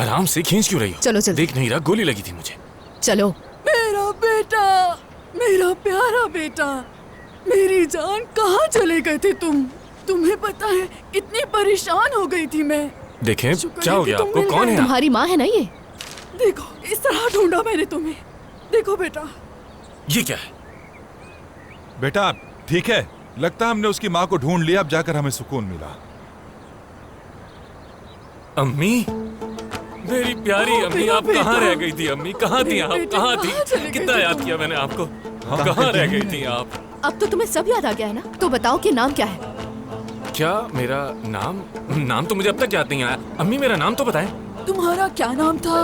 आराम से खींच क्यों रही हो? चलो जल्दी। देख नहीं रहा, गोली लगी थी मुझे। चलो। मेरा बेटा, मेरा प्यारा बेटा, मेरी जान, कहाँ चले गए थे तुम? तुम्हें पता है कितनी परेशान हो गई थी मैं। देखें क्या हो गया आपको? कौन है? तुम्हारी माँ है ना ये? देखो इस तरह ढूंढा मैंने तुम्हें। देखो बेटा। ये क्या है? बेटा ठीक है, लगता है हमने उसकी माँ को ढूंढ लिया। अब जाकर हमें सुकून मिला। अम्मी, मेरी प्यारी अम्मी, आप कहाँ रह गई थी? अम्मी कहाँ थी आप? कहाँ थी? कितना याद किया मैंने आपको। कहाँ रह गई थी आप? अब तो तुम्हें सब याद आ गया है ना? तो बताओ कि नाम क्या है? क्या मेरा नाम? नाम तो मुझे अब तक याद नहीं आया। अम्मी मेरा नाम तो बताएं। तुम्हारा क्या नाम था?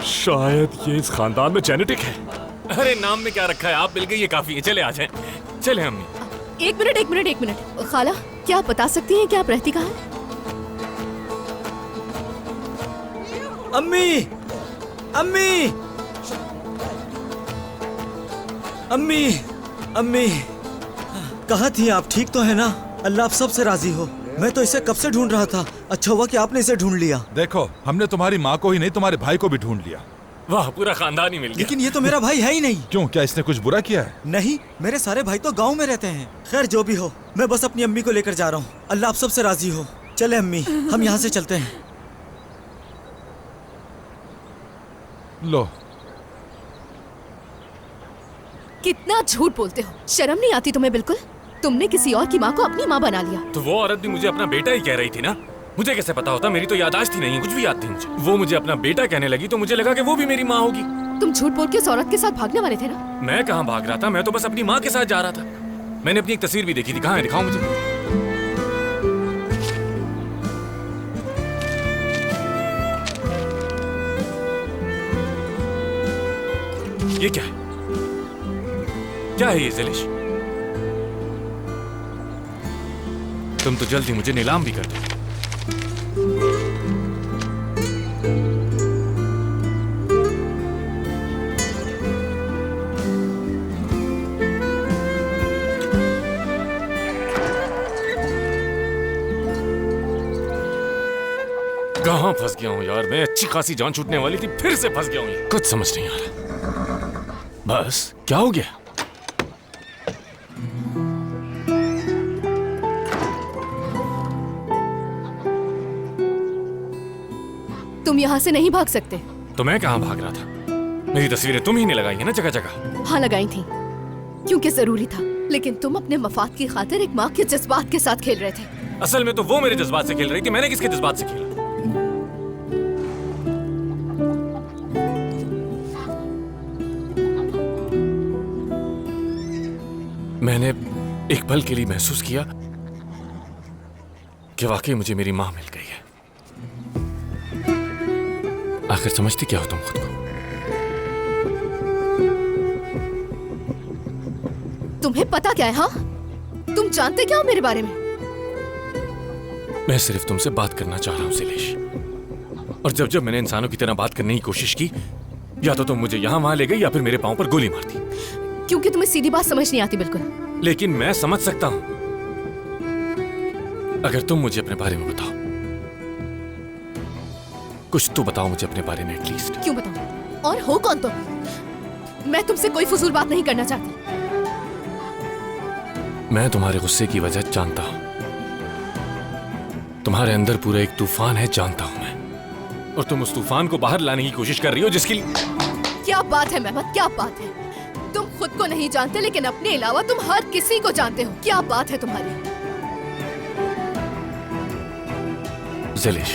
शायद ये इस खानदान में जेनेटिक है। अरे नाम में क्या रखा है? आप मिल गई, ये काफी है। चले आ जाएं। चले अम्मी। एक मिनट। खाला, क्या आप बता सकती हैं कि आप रहती कहाँ हैं? अम्मी, अम्मी, अम्मी, अम्मी, कहाँ थी आप? ठीक तो है ना? अल्लाह आप सबसे राजी हो। मैं तो इसे कब से ढूंढ रहा था। अच्छा हुआ कि आपने इसे ढूंढ लिया। देखो हमने तुम्हारी माँ को ही नहीं, तुम्हारे भाई को भी ढूंढ लिया। वाह, पूरा खानदान ही मिल गया। लेकिन ये तो मेरा भाई है ही नहीं। क्यों, क्या इसने कुछ बुरा किया है? नहीं, मेरे सारे भाई तो गांव में रहते हैं। खैर जो भी हो, मैं बस अपनी अम्मी को लेकर जा रहा हूँ। अल्लाह आप सबसे राजी हो। चले अम्मी, हम यहाँ से चलते हैं। लो। कितना झूठ बोलते हो, शर्म नहीं आती तुम्हें बिल्कुल? तुमने किसी और की माँ को अपनी माँ बना लिया। तो वो औरत भी मुझे अपना बेटा ही कह रही थी ना। मुझे कैसे पता होता? मेरी तो याददाश्त ही नहीं है, कुछ भी याद थी मुझे। वो मुझे अपना बेटा कहने लगी तो मुझे लगा कि वो भी मेरी माँ होगी। तुम झूठ बोल के उस औरत के साथ भागने वाले थे ना? मैं कहाँ भाग रहा था, मैं तो बस अपनी माँ के साथ जा रहा था। मैंने अपनी एक तस्वीर भी देखी थी। कहाँ है? दिखाओ मुझे। ये क्या है? क्या है ये ज़लिश? तुम तो जल्दी मुझे नीलाम भी कर दो। कहाँ फंस गया हूँ यार मैं? अच्छी खासी जान छूटने वाली थी, फिर से फंस गया हूँ। कुछ समझ नहीं आ रहा। बस क्या हो गया? तुम यहाँ से नहीं भाग सकते। तो मैं कहाँ भाग रहा था? मेरी तस्वीरें तुम ही ने लगाई है ना जगह जगह। हाँ लगाई थी, क्योंकि जरूरी था। लेकिन तुम अपने मफाद की खातिर एक माँ के जज्बात के साथ खेल रहे थे। असल में तो वो मेरे जज्बात से खेल रही थी। मैंने किसके जज्बात से खेला? मैंने एक पल के लिए महसूस किया कि वाकई मुझे मेरी माँ मिल गई है। आखिर समझती क्या हो तुम खुद को? तुम्हें पता क्या है? हाँ, तुम जानते क्या हो मेरे बारे में? मैं सिर्फ तुमसे बात करना चाह रहा हूं ज़लिश। और जब जब मैंने इंसानों की तरह बात करने की कोशिश की, या तो तुम मुझे यहां वहां ले गई या फिर मेरे पांव पर गोली मारती। क्योंकि तुम्हें सीधी बात समझ नहीं आती बिल्कुल। लेकिन मैं समझ सकता हूं। अगर तुम मुझे अपने बारे में बताओ, कुछ तो बताओ मुझे अपने बारे में एटलीस्ट। क्यों बताऊं? और हो कौन तुम? मैं तुमसे कोई फजूल बात नहीं करना चाहती। मैं तुम्हारे गुस्से की वजह जानता हूं। तुम्हारे अंदर पूरा एक तूफान है, जानता हूं मैं। और तुम उस तूफान को बाहर लाने की कोशिश कर रही हो, जिसके लिए। क्या बात है मेहमद, क्या बात है? तुम खुद को नहीं जानते, लेकिन अपने अलावा तुम हर किसी को जानते हो। क्या बात है तुम्हारी? ज़लिश,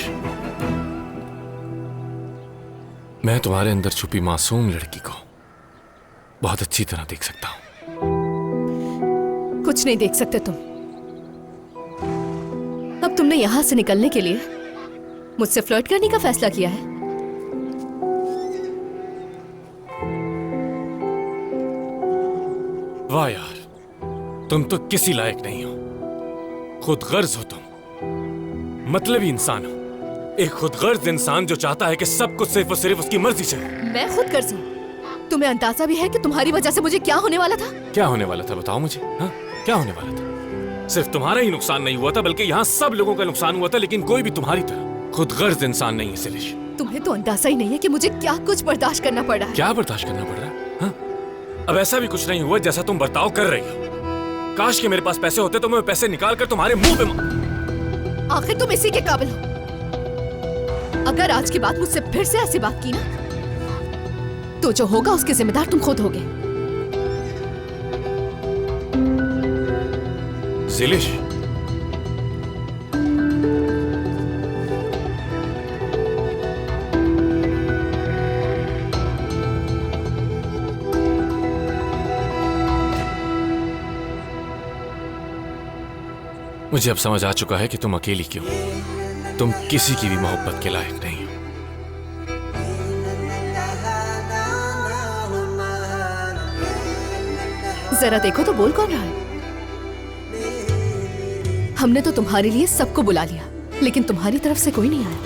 मैं तुम्हारे अंदर छुपी मासूम लड़की को बहुत अच्छी तरह देख सकता हूं। कुछ नहीं देख सकते तुम। अब तुमने यहां से निकलने के लिए मुझसे फ्लर्ट करने का फैसला किया है। वाह यार, तुम तो किसी लायक नहीं हो। खुदगर्ज हो तुम, मतलबी इंसान हो। एक खुदगर्ज इंसान जो चाहता है कि सब कुछ सिर्फ और सिर्फ उसकी मर्जी से। मैं खुदगर्ज हूं? तुम्हें अंदाजा भी है कि तुम्हारी वजह से मुझे क्या होने वाला था? क्या होने वाला था? बताओ मुझे। हाँ, क्या होने वाला था? सिर्फ तुम्हारा ही नुकसान नहीं हुआ था बल्कि यहाँ सब लोगों का नुकसान हुआ था, लेकिन कोई भी तुम्हारी तरह खुदगर्ज इंसान नहीं है ज़ैलिश। तुम्हें तो अंदाजा ही नहीं है कि मुझे क्या कुछ बर्दाश्त करना पड़ा है। क्या बर्दाश्त करना पड़ रहा है? हाँ? अब ऐसा भी कुछ नहीं हुआ जैसा तुम बर्ताव कर रही हो। काश कि मेरे पास पैसे होते तो मैं पैसे निकाल कर तुम्हारे मुंह पे आखिर तुम इसी के काबिल हो। अगर आज की बात मुझसे फिर से ऐसी बात की ना, तो जो होगा उसके जिम्मेदार तुम खुद होगे। ज़ैलिश, मुझे अब समझ आ चुका है कि तुम अकेली क्यों, तुम किसी की भी मोहब्बत के लायक नहीं हो। जरा देखो तो बोल कौन रहा है। हमने तो तुम्हारे लिए सबको बुला लिया, लेकिन तुम्हारी तरफ से कोई नहीं आया।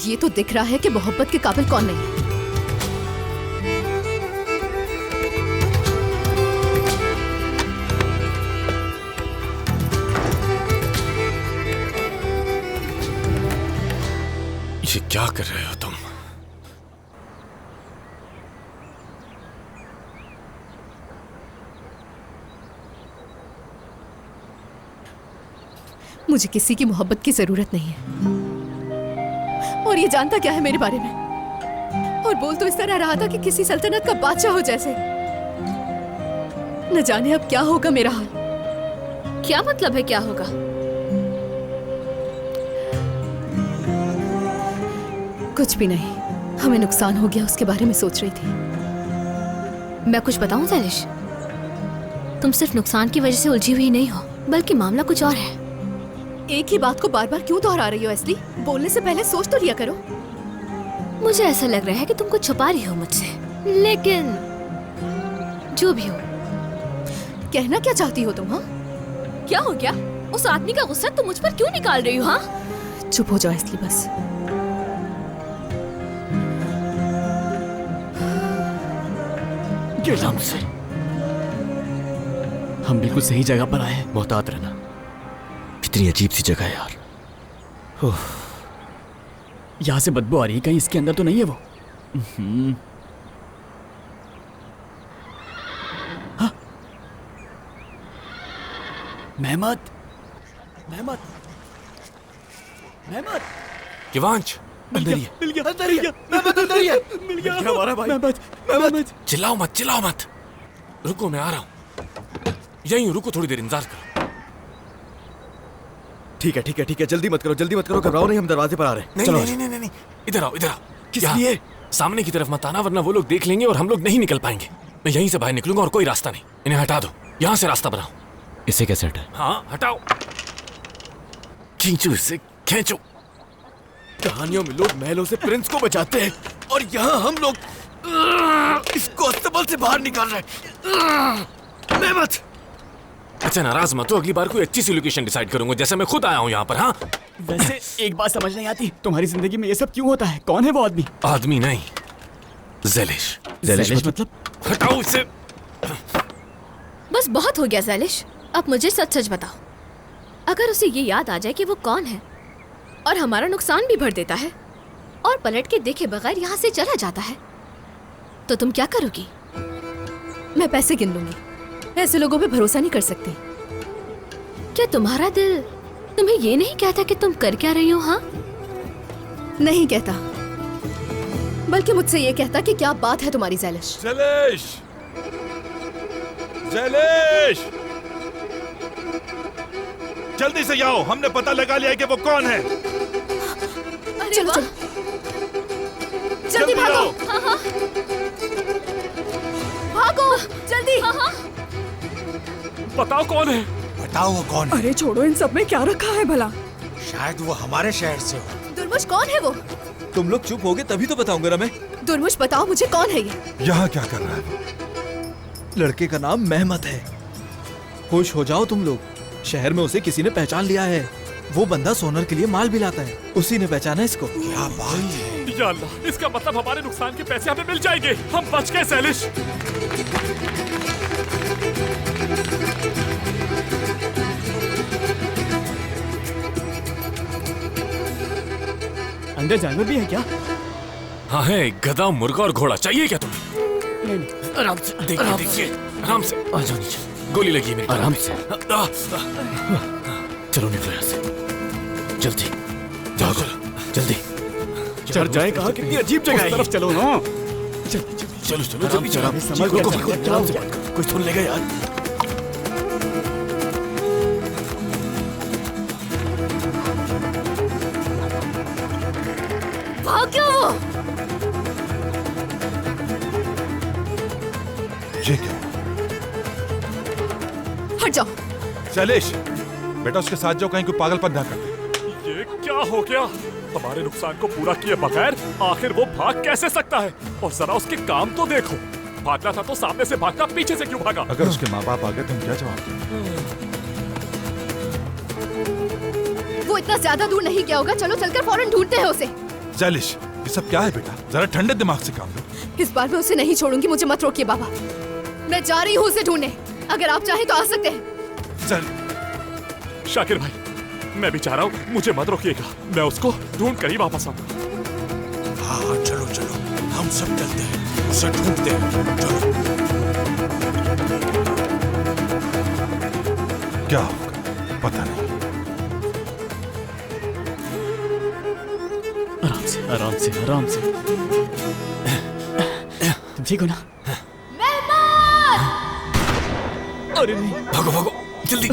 ये तो दिख रहा है कि मोहब्बत के काबिल कौन नहीं है। ये क्या कर रहे हो तुम? मुझे किसी की मोहब्बत की जरूरत नहीं है। और ये जानता क्या है मेरे बारे में? और बोल तो इस तरह रहा था कि किसी सल्तनत का बादशाह हो जैसे। न जाने अब क्या होगा मेरा हाल। क्या मतलब है क्या होगा? कुछ भी नहीं, हमें नुकसान हो गया उसके बारे में सोच रही थी। मैं कुछ बताऊं ज़ैलिश? तुम सिर्फ नुकसान की वजह से उलझी हुई नहीं हो, बल्कि मामला कुछ और है। एक ही बात को बार बार क्यों दोहरा रही हो एस्ली? बोलने से पहले सोच तो लिया करो। मुझे ऐसा लग रहा है कि तुम कुछ छुपा रही हो मुझसे, लेकिन जो भी हो। कहना क्या चाहती हो तुम? हाँ, क्या हो गया? उस आदमी का गुस्सा तुम मुझ पर क्यों निकाल रही हो? हाँ, चुप हो जाओ एस्ली बस। गिरजाम से हम बिल्कुल सही जगह पर आए हैं। मोहतात रहना। कितनी अजीब सी जगह है यार। यहाँ से बदबू आ रही है, कहीं इसके अंदर तो नहीं है वो? हाँ? मेहमत, मेहमत, मेहमत। किवांच, अंदर ही है। मिल गया, अंदर ही है। मेहमत अंदर ही है। मिल गया हमारा भाई। मेहमत, मेहमत। चिल्लाओ मत, चिल्लाओ मत। रुको, मैं आ रहा हूँ। यहीं रुको, थोड़ी देर इंतजार करो। ठीक है, ठीक है, ठीक है। जल्दी मत करो, जल्दी मत करो। घबराओ नहीं, हम दरवाजे पर आ रहे हैं। नहीं चलो नहीं नहीं नहीं नहीं, इधर आओ, इधर आओ। किस यहाँ, लिए? सामने की तरफ मत आना, वरना वो लोग देख लेंगे और हम लोग नहीं निकल पाएंगे। मैं यहीं से बाहर निकलूंगा और कोई रास्ता नहीं। इन्हें हटा दो, यहाँ से रास्ता बनाओ। इसे कैसे हटाए? हाँ, हटाओ। खींचो इसे, खींचो। कहानियों में लोग महलों से प्रिंस को बचाते हैं और यहाँ हम लोग इसको अस्तबल से बाहर निकाल रहे हैं। मेहमत। अच्छा, नाराज मत हो, अगली बार कोई अच्छी सी लोकेशन डिसाइड करूंगा, जैसे मैं खुद आया हूँ यहाँ पर। हाँ, वैसे एक बात समझ नहीं आती, तुम्हारी जिंदगी में ये सब क्यों होता है? कौन है वो आदमी? आदमी नहीं, ज़ैलिश। ज़ैलिश मतलब? हटाओ इसे। बस बहुत हो गया ज़ैलिश। अब मुझे सच सच बताओ, अगर उसे ये याद आ जाए कि वो कौन है और हमारा नुकसान भी भर देता है और पलट के देखे बगैर यहाँ से चला जाता है, तो तुम क्या करोगी? मैं पैसे गिन लूंगी। ऐसे लोगों पे भरोसा नहीं कर सकती। क्या तुम्हारा दिल तुम्हें ये नहीं कहता कि तुम कर क्या रही हो? हाँ, नहीं कहता, बल्कि मुझसे ये कहता कि क्या बात है तुम्हारी ज़ैलिश। ज़ैलिश, ज़ैलिश, जल्दी से आओ, हमने पता लगा लिया है कि वो कौन है। चलो चलो, जल्दी भागो। हाँ हाँ, भागो जल्दी। हाँ हाँ। बताओ कौन है? बताओ वो कौन है? अरे छोड़ो, इन सब में क्या रखा है भला? शायद वो हमारे शहर से हो। दुर्मुश कौन है वो? तुम लोग चुप होगे तभी तो बताऊंगा ना मैं। दुर्मुश बताओ मुझे, कौन है ये? यहाँ क्या कर रहा है वो? लड़के का नाम मेहमत है। खुश हो जाओ तुम लोग, शहर में उसे किसी ने पहचान लिया है। वो बंदा सोनर के लिए माल भी लाता है, उसी ने पहचाना इसको। क्या बात है? या अल्लाह, इसका मतलब हमारे नुकसान के पैसे हमें मिल जाएंगे। हम बच गए ज़ैलिश। अंदर जानवर भी है क्या? हाँ है, एक गधा, मुर्गा और घोड़ा। चाहिए क्या तुम्हें? नहीं। आराम से देखिए, देखिए, आराम से। आ जाओ नीचे। गोली लगी है मेरी। आराम से। चलो निकलो यहाँ से, जल्दी जाओ, चलो जल्दी। चढ़ जाए कहा, कितनी अजीब जगह है। तरफ चलो ना। चलो चलो जल्दी चलो। समझ गया, आराम से बात करो। कुछ सुन लेगा यार। भाग्यो! ये क्या? हट जाओ। शैलेश, बेटा उसके साथ जाओ, कहीं कोई पागलपन ना कर दे। ये क्या हो गया? हमारे नुकसान को पूरा किए बगैर आखिर वो भाग कैसे सकता है? और जरा उसके काम तो देखो। भागना था तो सामने से भागना, पीछे से क्यों भागा? अगर उसके माँ बाप आ गए तो हम क्या जवाब दें? वो इतना ज्यादा दूर नहीं गया होगा। चलो चलकर फौरन ढूंढते हैं उसे। शैलेश, ये सब क्या है बेटा? जरा ठंडे दिमाग से काम लो। इस बार मैं उसे नहीं छोड़ूंगी। मुझे मत रोकिए बाबा। मैं जा रही हूँ उसे ढूंढने। अगर आप चाहें तो आ सकते हैं। चल शाकिर भाई, मैं भी चाह रहा हूँ, मुझे मत रोकिएगा। मैं उसको ढूंढ कर ही वापस आऊंगा। हाँ चलो चलो, हम सब चलते हैं, उसे ढूंढते हैं। चलो। क्या होगा पता नहीं। आराम से, आराम से, आराम से। तुम ठीक हो ना? अरे नहीं, भागो भागो जल्दी।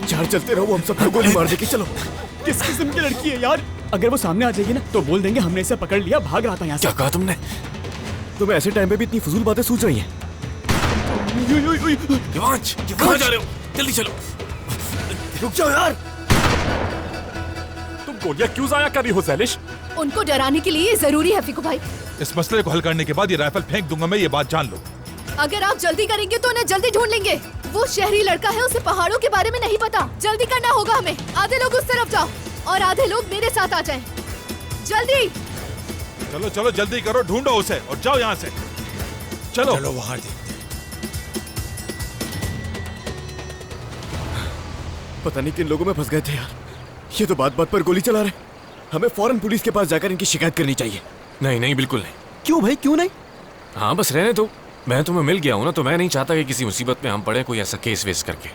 चार चलते रहो, हम सबको गोली मार देगी। चलो। किस किस्म की लड़की है यार? अगर वो सामने आ जाएगी ना तो बोल देंगे हमने इसे पकड़ लिया, भाग रहा था यहाँ से। क्या कहा तुमने? तुम्हें ऐसे टाइम पे भी इतनी फजूल बातें सूझ रही हैं? युवांश, ये कहाँ जा रहे हो? जल्दी चलो। रुक जाओ यार। तुम गोलियां क्यों जाया कर रही हो शैलेश? उनको डराने के लिए ये जरूरी है फिकू भाई। इस मसले को हल करने के बाद ये राइफल फेंक दूंगा मैं, ये बात जान लो। अगर आप जल्दी करेंगे तो उन्हें जल्दी ढूंढ लेंगे। वो शहरी लड़का है, उसे पहाड़ों के बारे में नहीं पता। जल्दी करना होगा हमें। आधे लोग उस तरफ जाओ और आधे लोग मेरे साथ आ जाएं। जल्दी। चलो चलो जल्दी करो, ढूंढो उसे और जाओ यहाँ से। चलो चलो वहां देखते हैं। पता नहीं किन लोगों में फंस गए थे यार। ये तो बात बात पर गोली चला रहे। हमें फौरन पुलिस के पास जाकर इनकी शिकायत करनी चाहिए। नहीं नहीं, बिल्कुल नहीं। क्यों भाई, क्यों नहीं? हाँ बस रहने दो। मैं तुम्हें मिल गया हूँ ना, तो मैं नहीं चाहता कि किसी मुसीबत में हम पड़े कोई ऐसा केस वेस करके।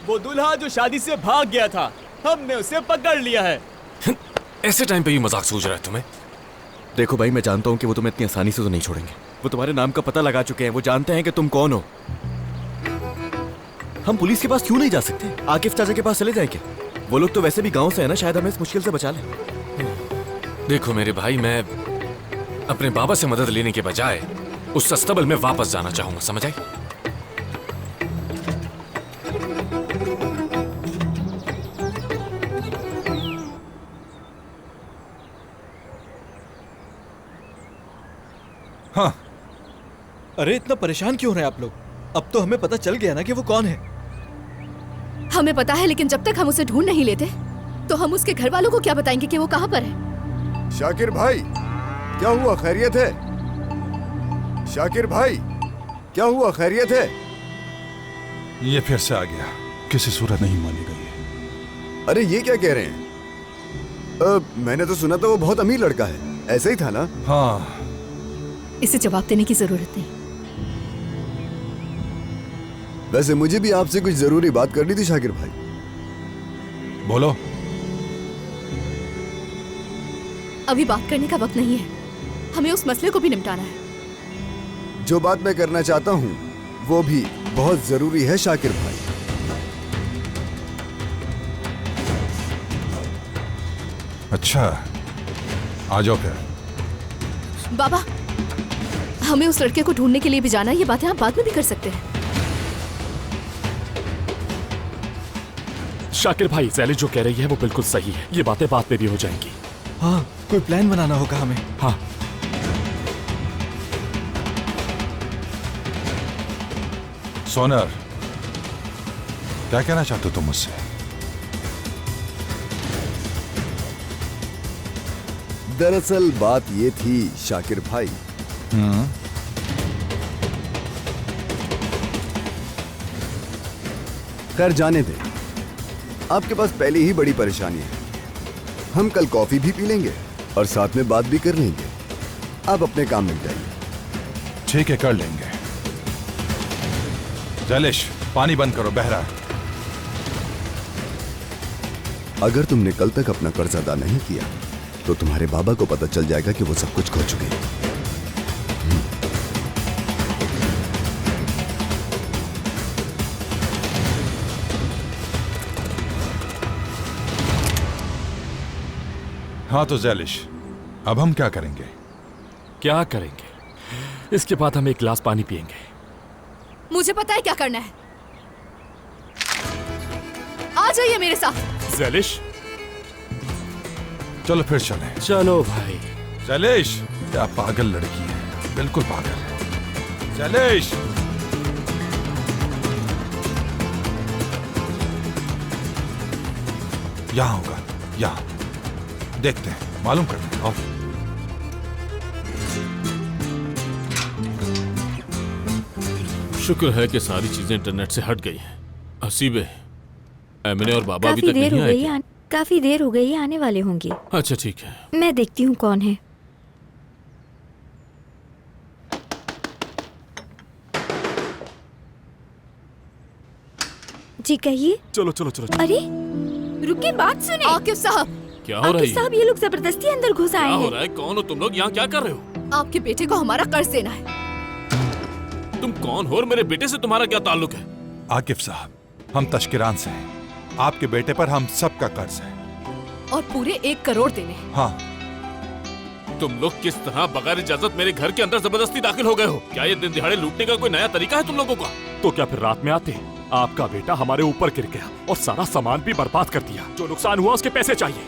वो दूल्हा जो शादी से भाग गया था, हमने उसे पकड़ लिया है। ऐसे टाइम पे भी मजाक सूझ रहा है तुम्हें? देखो भाई, मैं जानता हूँ कि वो तुम्हें इतनी आसानी से तो नहीं छोड़ेंगे। वो तुम्हारे नाम का पता लगा चुके हैं, वो जानते हैं कि तुम कौन हो। हम पुलिस के पास क्यों नहीं जा सकते? आकिफ चाचा के पास चले जाए क्या? वो लोग तो वैसे भी गांव से है ना, शायद हमें इस मुश्किल से बचा लें। देखो मेरे भाई, मैं अपने बाबा से मदद लेने के बजाय उस अस्तबल में वापस जाना चाहूंगा, समझ आई? हाँ, अरे इतना परेशान क्यों हो रहे हैं आप लोग? अब तो हमें पता चल गया ना कि वो कौन है। हमें पता है, लेकिन जब तक हम उसे ढूंढ नहीं लेते तो हम उसके घर वालों को क्या बताएंगे कि वो कहाँ पर है? शाकिर भाई, क्या हुआ? खैरियत है? शाकिर भाई, क्या हुआ? खैरियत है? ये फिर से आ गया। किसी सूरत नहीं मानी गई है। अरे ये क्या कह रहे हैं? मैंने तो सुना था वो बहुत अमीर लड़का है, ऐसा ही था ना? हाँ, इसे जवाब देने की जरूरत नहीं। वैसे मुझे भी आपसे कुछ जरूरी बात करनी थी शाकिर भाई। बोलो। अभी बात करने का वक्त नहीं है, हमें उस मसले को भी निपटाना है। जो बात मैं करना चाहता हूँ वो भी बहुत जरूरी है शाकिर भाई। अच्छा, आ जाओ फिर। बाबा, हमें उस लड़के को ढूंढने के लिए भी जाना है। ये बातें आप बाद में भी कर सकते हैं। शाकिर भाई, शैलेश जो कह रही है वो बिल्कुल सही है। ये बातें बाद में भी हो जाएंगी। हाँ, कोई प्लान बनाना होगा हमें। हाँ, सोनर, क्या कहना चाहते हो तुम मुझसे? दरअसल बात ये थी शाकिर भाई, खैर जाने दे, आपके पास पहले ही बड़ी परेशानी है। हम कल कॉफी भी पी लेंगे और साथ में बात भी कर लेंगे। आप अपने काम में जाइए। ठीक है, कर लेंगे। जैलिश, पानी बंद करो, बह रहा है। अगर तुमने कल तक अपना कर्ज अदा नहीं किया तो तुम्हारे बाबा को पता चल जाएगा कि वो सब कुछ खो चुके हैं। हाँ तो जैलिश, अब हम क्या करेंगे? क्या करेंगे? इसके बाद हम एक गिलास पानी पिएंगे। मुझे पता है क्या करना है। आ जाइए मेरे साथ। जैलिश, चलो फिर चलें। चलो भाई। जैलिश, क्या पागल लड़की है, बिल्कुल पागल है। जैलिश, यहां होगा, यहां। देखते हैं, मालूम करते हैं। आओ। शुक्र है कि सारी चीजें इंटरनेट से हट गई हैं। हसीबे, एमिने और बाबा अभी काफी तक देर नहीं हो आए गई क्या? है, काफी देर हो गई है, आने वाले होंगे। अच्छा ठीक है। मैं देखती हूँ कौन है। जी कहिए। चलो चलो चलो, चलो। अरे रुकिए, बात सुने। आकिब साहब, क्या हो रहा आकिब है? साहब, ये लोग जबरदस्ती अंदर घुस आए क्या हो हैं। रहा है? कौन हो तुम लोग? यहाँ क्या कर रहे हो? आपके बेटे को हमारा कर्ज देना है। तुम कौन हो और मेरे बेटे से तुम्हारा क्या ताल्लुक है? आकिफ साहब, हम तश्किरान से हैं। आपके बेटे पर हम सबका कर्ज है। और पूरे 1 करोड़ देने हैं। हाँ। तुम लोग किस तरह बगैर इजाजत मेरे घर के अंदर जबरदस्ती दाखिल हो गए हो? क्या ये दिन दिहाड़े लूटने का कोई नया तरीका है तुम लोगों का? तो क्या फिर रात में आते? आपका बेटा हमारे ऊपर गिर गया और सारा सामान भी बर्बाद कर दिया। जो नुकसान हुआ उसके पैसे चाहिए।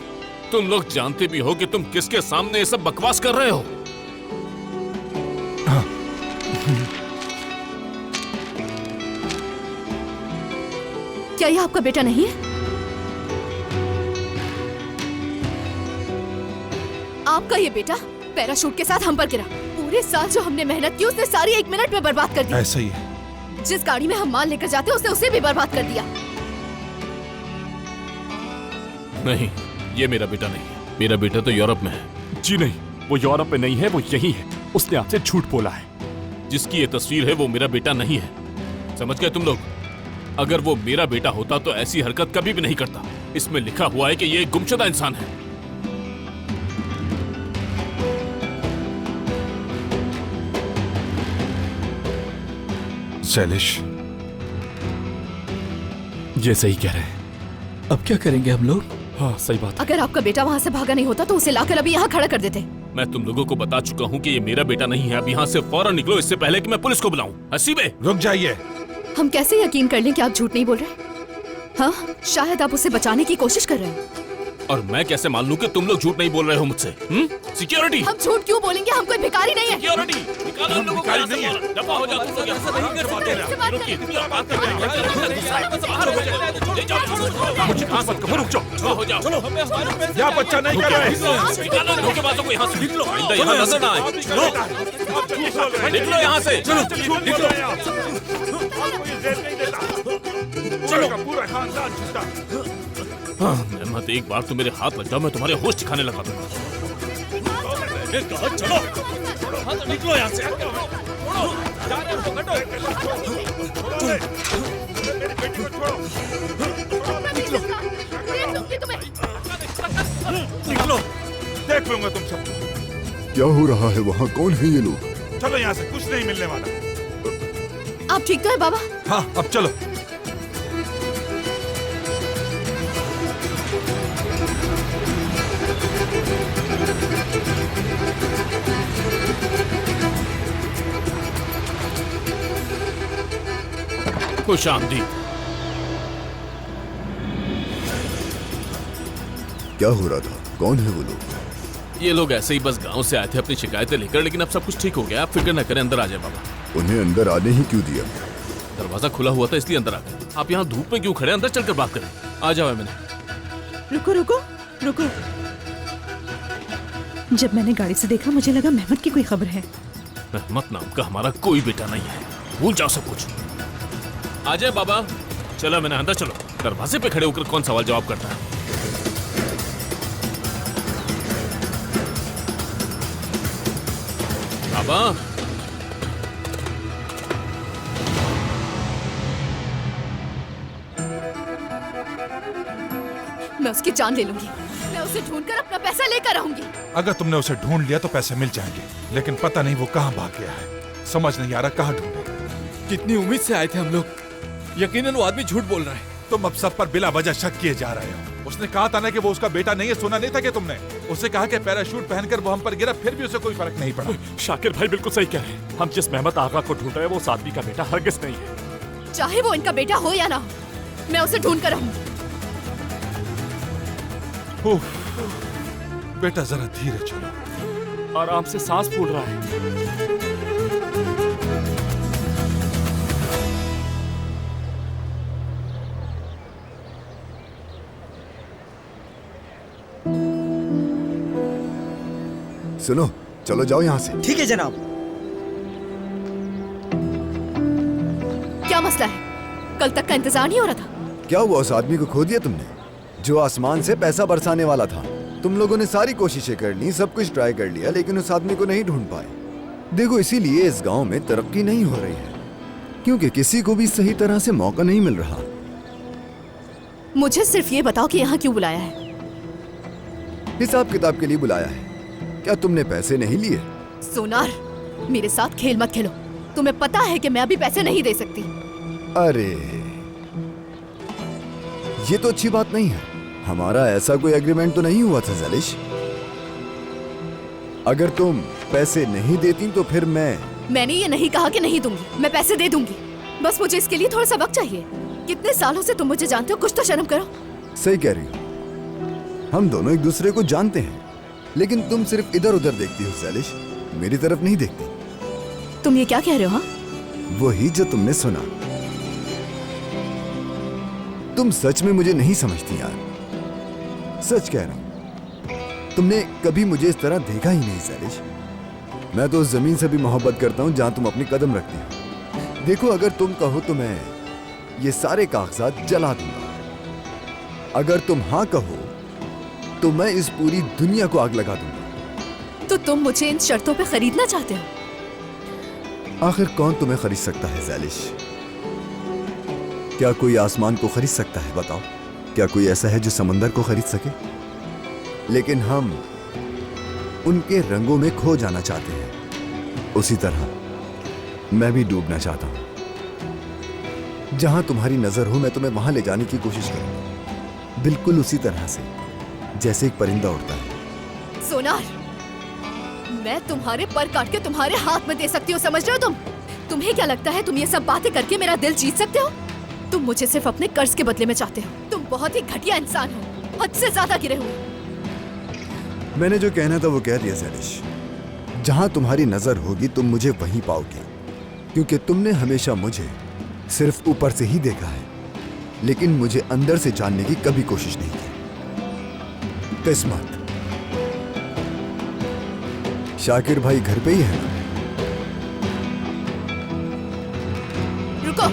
तुम लोग जानते भी हो कि तुम किसके सामने ये सब बकवास कर रहे हो? क्या ये आपका बेटा नहीं है? आपका ये बेटा पैराशूट के साथ हम पर गिरा। पूरे साल जो हमने मेहनत की उसने सारी 1 मिनट में बर्बाद कर दी। ऐसा ही है। जिस गाड़ी में हम माल लेकर जाते उसने उसे भी बर्बाद कर दिया। नहीं, ये मेरा बेटा नहीं है। मेरा बेटा तो यूरोप में है। जी नहीं, वो यूरोप में नहीं है, वो यही है। उसने आपसे झूठ बोला है। जिसकी ये तस्वीर है वो मेरा बेटा नहीं है। समझ गए तुम लोग? अगर वो मेरा बेटा होता तो ऐसी हरकत कभी भी नहीं करता। इसमें लिखा हुआ है कि ये एक गुमशुदा इंसान है। जैलिश, ये सही कह रहे हैं। अब क्या करेंगे हम लोग? हाँ सही बात है। अगर आपका बेटा वहाँ से भागा नहीं होता तो उसे लाकर अभी यहाँ खड़ा कर देते। मैं तुम लोगों को बता चुका हूँ कि ये मेरा बेटा नहीं है। अब यहाँ से फौरन निकलो, इससे पहले कि मैं पुलिस को बुलाऊं। हसीबे, रुक जाइए। हम कैसे यकीन कर लें कि आप झूठ नहीं बोल रहे? हाँ, शायद आप उसे बचाने की कोशिश कर रहे हैं। और मैं कैसे मान लूं कि तुम लोग झूठ नहीं बोल रहे हो मुझसे? सिक्योरिटी, हम झूठ क्यों बोलेंगे? हम कोई भिखारी नहीं है। सिक्योरिटी, निकालो इन लोगों को यहाँ से। दफा हो जाओ तुम लोग यहाँ से। रुकिए, बात कर रहे हैं। बाहर हो जाओ। ले जाओ। मुझे कहाँ मत कहो, रुक जाओ। चलो हो जाओ। चलो, यहाँ बच्चा नहीं कर रहे। निकालो इन लोगों बातों को यहाँ से। निकलो, आइंदा यहाँ नजर ना आए। निकलो यहाँ से। चलो, पूरा खानदान झूठा। मेहमत, एक बार तो मेरे हाथ लग जाओ, मैं तुम्हारे होश ठिकाने लगा दूंगा। चलो, निकलो यहाँ से। निकलो, देख लूंगा तुम सब। क्या हो रहा है वहाँ? कौन है ये लोग? चलो यहाँ से, कुछ नहीं मिलने वाला। आप ठीक तो है बाबा? हाँ, अब चलो। खुश आमदीद। क्या हो रहा था? कौन है वो लोग? ये लोग ऐसे ही बस गांव से आए थे अपनी शिकायतें लेकर, लेकिन अब सब कुछ ठीक हो गया। आप फिक्र न करें, अंदर आ जाए बाबा। उन्हें अंदर आने ही क्यों दिया? दरवाजा खुला हुआ था इसलिए अंदर आ गए। आप यहाँ धूप में क्यों खड़े? अंदर चलकर बात करें। आ जाओ। मैंने रुको रुको रुको। जब मैंने गाड़ी से देखा मुझे लगा मेहमत की कोई खबर है। मेहमत नाम का हमारा कोई बेटा नहीं है, भूल जाओ सब कुछ। आ जाए बाबा, चला मैंने अंदर, चलो। दरवाजे पे खड़े होकर कौन सवाल जवाब करता है? बाबा, मैं उसकी जान ले लूंगी। मैं उसे ढूंढकर अपना पैसा लेकर आऊंगी। अगर तुमने उसे ढूंढ लिया तो पैसे मिल जाएंगे, लेकिन पता नहीं वो कहाँ भाग गया है। समझ नहीं आ रहा कहाँ ढूंढे। कितनी उम्मीद से आए थे हम लोग, यकीनन वो आदमी झूठ बोल रहा है। तुम अब सब पर बिला वजह शक किए जा रहे हो। उसने कहा था ना कि वो उसका बेटा नहीं है, सुना नहीं था कि तुमने? उसे कहा कि पैराशूट पहनकर वो हम पर गिरा, फिर भी उसे कोई फर्क नहीं पड़ा। शाकिर भाई बिल्कुल सही कह रहे हैं। हम जिस मेहमत आगा को ढूंढ रहे हैं वो उस आदमी का बेटा हरगिज नहीं है। चाहे वो इनका बेटा हो या ना हो, मैं उसे ढूंढ कर आऊंगी। उफ, बेटा जरा धीरे चलो। आराम से सांस फूल रहा है। सुनो, चलो जाओ यहाँ से। ठीक है जनाब। क्या मसला है? कल तक का इंतजार नहीं हो रहा था? क्या हुआ, उस आदमी को खो दिया तुमने जो आसमान से पैसा बरसाने वाला था? तुम लोगों ने सारी कोशिशें कर ली, सब कुछ ट्राई कर लिया, लेकिन उस आदमी को नहीं ढूंढ पाए। देखो, इसीलिए इस गांव में तरक्की नहीं हो रही है, क्योंकि किसी को भी सही तरह से मौका नहीं मिल रहा। मुझे सिर्फ ये बताओ कि यहाँ क्यों बुलाया है? हिसाब किताब के लिए बुलाया है। क्या तुमने पैसे नहीं लिए? सोनार, मेरे साथ खेल मत खेलो। तुम्हें पता है कि मैं अभी पैसे नहीं दे सकती। अरे, ये तो अच्छी बात नहीं है। हमारा ऐसा कोई एग्रीमेंट तो नहीं हुआ था ज़लिश। अगर तुम पैसे नहीं देती तो फिर मैंने ये नहीं कहा कि नहीं दूंगी। मैं पैसे दे दूंगी, बस मुझे इसके लिए थोड़ा सा वक्त चाहिए। कितने सालों से तुम मुझे जानते हो, कुछ तो शर्म करो। सही कह रही हो, हम दोनों एक दूसरे को जानते हैं, लेकिन तुम सिर्फ इधर उधर देखती हो ज़लिश, मेरी तरफ नहीं देखती। तुम ये क्या कह रहे हो? हाँ, वही जो तुमने सुना। तुम सच में मुझे नहीं समझती यार, सच कह रहा हूं। तुमने कभी मुझे इस तरह देखा ही नहीं ज़लिश। मैं तो उस जमीन से भी मोहब्बत करता हूं जहां तुम अपनी कदम रखती हो। देखो, अगर तुम कहो तो मैं ये सारे कागजात जला दूंगा। अगर तुम हाँ कहो तो मैं इस पूरी दुनिया को आग लगा दूंगा। तो तुम मुझे इन शर्तों पे खरीदना चाहते हो? आखिर कौन तुम्हें खरीद सकता है ज़लिश? क्या कोई आसमान को खरीद सकता है? बताओ, क्या कोई ऐसा है जो समंदर को खरीद सके? लेकिन हम उनके रंगों में खो जाना चाहते हैं। उसी तरह मैं भी डूबना चाहता हूं। जहां तुम्हारी नजर हो, मैं तुम्हें वहां ले जाने की कोशिश करूंगा, बिल्कुल उसी तरह से जैसे एक परिंदा उड़ता है। सोनार, मैं तुम्हारे पर काट के तुम्हारे हाथ में दे सकती हूँ, समझ रहे हो तुम? तुम्हें क्या लगता है तुम ये सब बातें करके मेरा दिल जीत सकते हो? तुम मुझे सिर्फ अपने कर्ज के बदले में चाहते हो। तुम बहुत ही घटिया इंसान हो, हद से ज्यादा गिरे हुए। मैंने जो कहना था वो कह दिया ज़लिश। जहां तुम्हारी नजर होगी तुम मुझे वहीं पाओगे, क्योंकि तुमने हमेशा मुझे सिर्फ ऊपर से ही देखा है, लेकिन मुझे अंदर से जानने की कभी कोशिश नहीं की। किस्मत। शाकिर भाई घर पे ही है ना? रुको,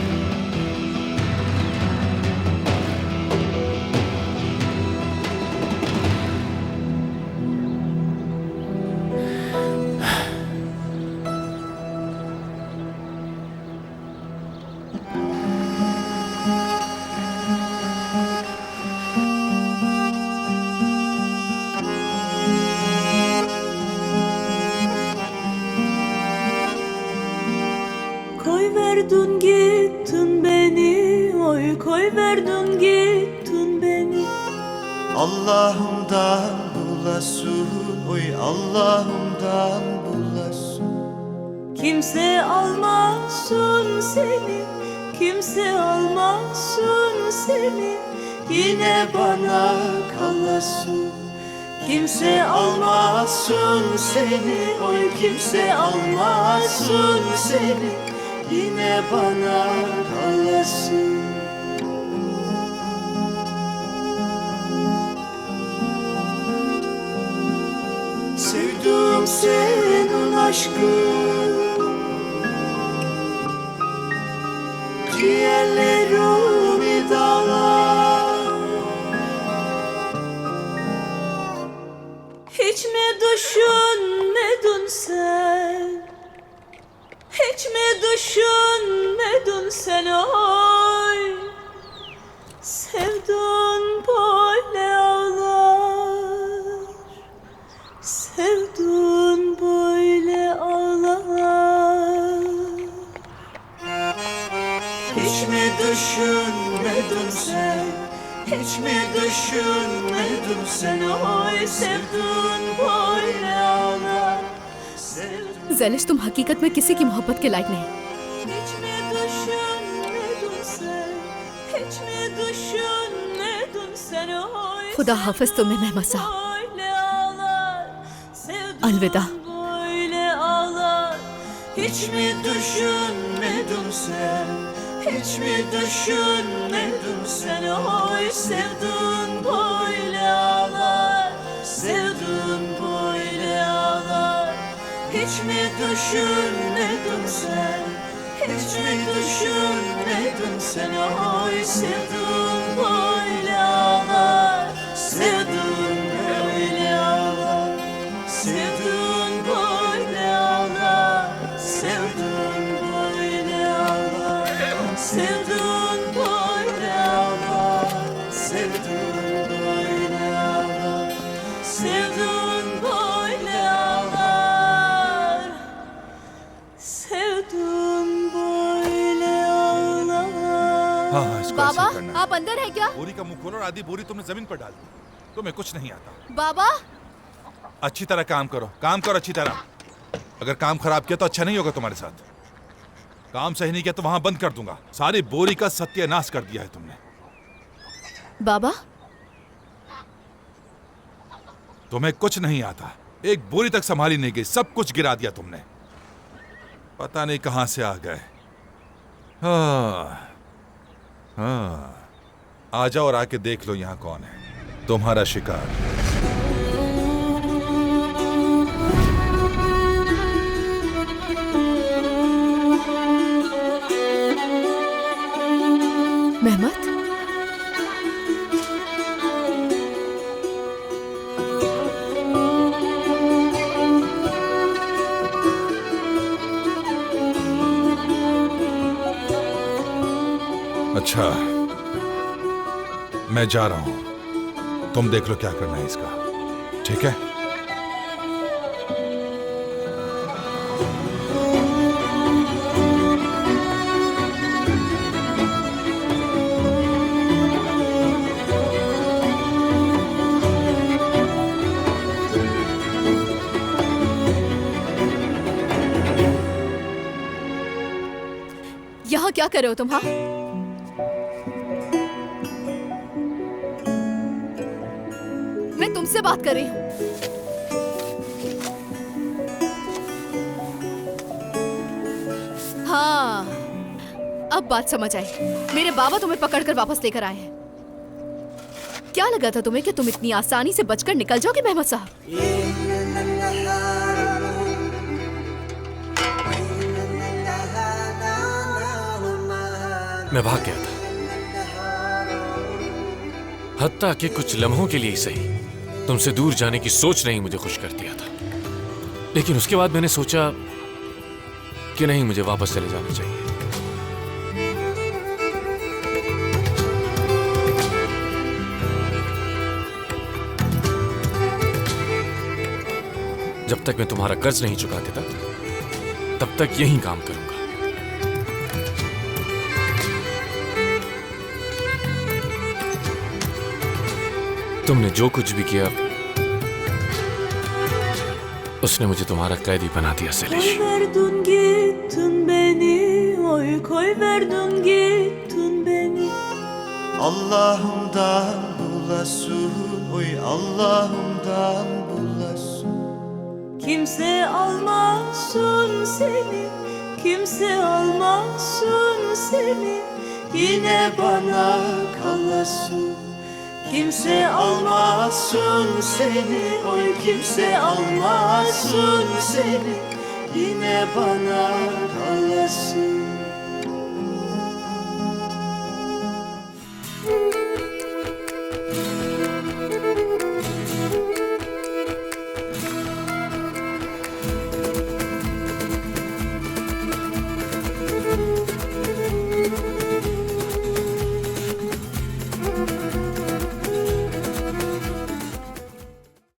Koyverdin gittin beni, oy koyverdin gittin beni. Allah'ımdan bulasın, oy Allah'ımdan bulasın. Kimse almasın seni, kimse almasın seni. Yine bana kalasın. Kimse almasın seni, oy kimse almasın seni. Yine bana kalasın. Sevdim senin aşkın, ciğerlerimi düşünmedin sen? Hiç mi düşünmedin sen oy? Sevdun böyle ağlar, sevdun böyle ağlar. Hiç mi düşünmedin sen? Hiç mi düşünmedin sen oy? Sevdun böyle ağlar. ज़ैलिश, तुम हकीकत में किसी की मोहब्बत के लायक नहीं। Hiç mi düşünmedin sen? Hiç mi düşünmedin sen oy? खुदा हाफिज तुम्हें मेहमद साहब। Böyle ağlar, sevdun अलविदा। böyle ağlar. Hiç mi düşünmedin sen? Hiç mi düşünmedin sen oy? Sevdun böyle ağlar, sevdun böyle ağlar. Hiç mi düşünmedin sen? Hiç mi düşünmedin sen oy? Sevdun böyle ağlar, sevdun böyle ağlar. Sevdun böyle ağlar, sevdun böyle ağlar. Sevdun böyle ağlar, sevdun böyle ağlar. Sevdun böyle ağlar, sevdun böyle ağlar. हाँ हाँ इसको ऐसे बाबा, ही करना है। आप अंदर है क्या? बोरी का मुंह खोलो और आधी बोरी तुमने जमीन पर डाल दी। तुम्हें कुछ नहीं आता। बाबा, अच्छी तरह काम करो अच्छी तरह। अगर काम खराब किया तो अच्छा नहीं होगा तुम्हारे साथ। काम सही नहीं किया तो वहां बंद कर दूंगा। सारी बोरी का सत्यानाश कर दिया है तुमने। बाबा, तुम्हें कुछ नहीं आता। एक बोरी तक संभाली नहीं गई, सब कुछ गिरा दिया तुमने। पता नहीं कहां से आ गए। हाँ, आ जाओ और आके देख लो यहां कौन है तुम्हारा शिकार। मेहमत, अच्छा, मैं जा रहा हूं। तुम देख लो क्या करना है इसका, ठीक है? यहाँ क्या कर रहे हो तुम? हाँ, मैं तुमसे बात कर रही हूँ। हाँ, अब बात समझ आई। मेरे बाबा तुम्हें पकड़कर वापस लेकर आए हैं। क्या लगा था तुम्हें कि तुम इतनी आसानी से बचकर निकल जाओगे मेहमद साहब? मैं भाग गया था, हत्ता कि कुछ लम्हों के लिए ही सही तुमसे दूर जाने की सोच नहीं मुझे खुश कर दिया था। लेकिन उसके बाद मैंने सोचा कि नहीं, मुझे वापस चले जाना चाहिए। जब तक मैं तुम्हारा कर्ज नहीं चुका देता तब तक यही काम करूंगा। तुमने जो कुछ भी किया उसने मुझे तुम्हारा कैदी बना दिया ज़ैलिश। Koy verdin gittin beni, oy koy verdin gittin beni. Allah'ımdan bulasın, oy Allah'ımdan bulasın. Kimse almasın seni, kimse almasın seni. Yine bana kalasın. Kimse almasın seni, oy kimse almasın seni. Yine bana kalasın.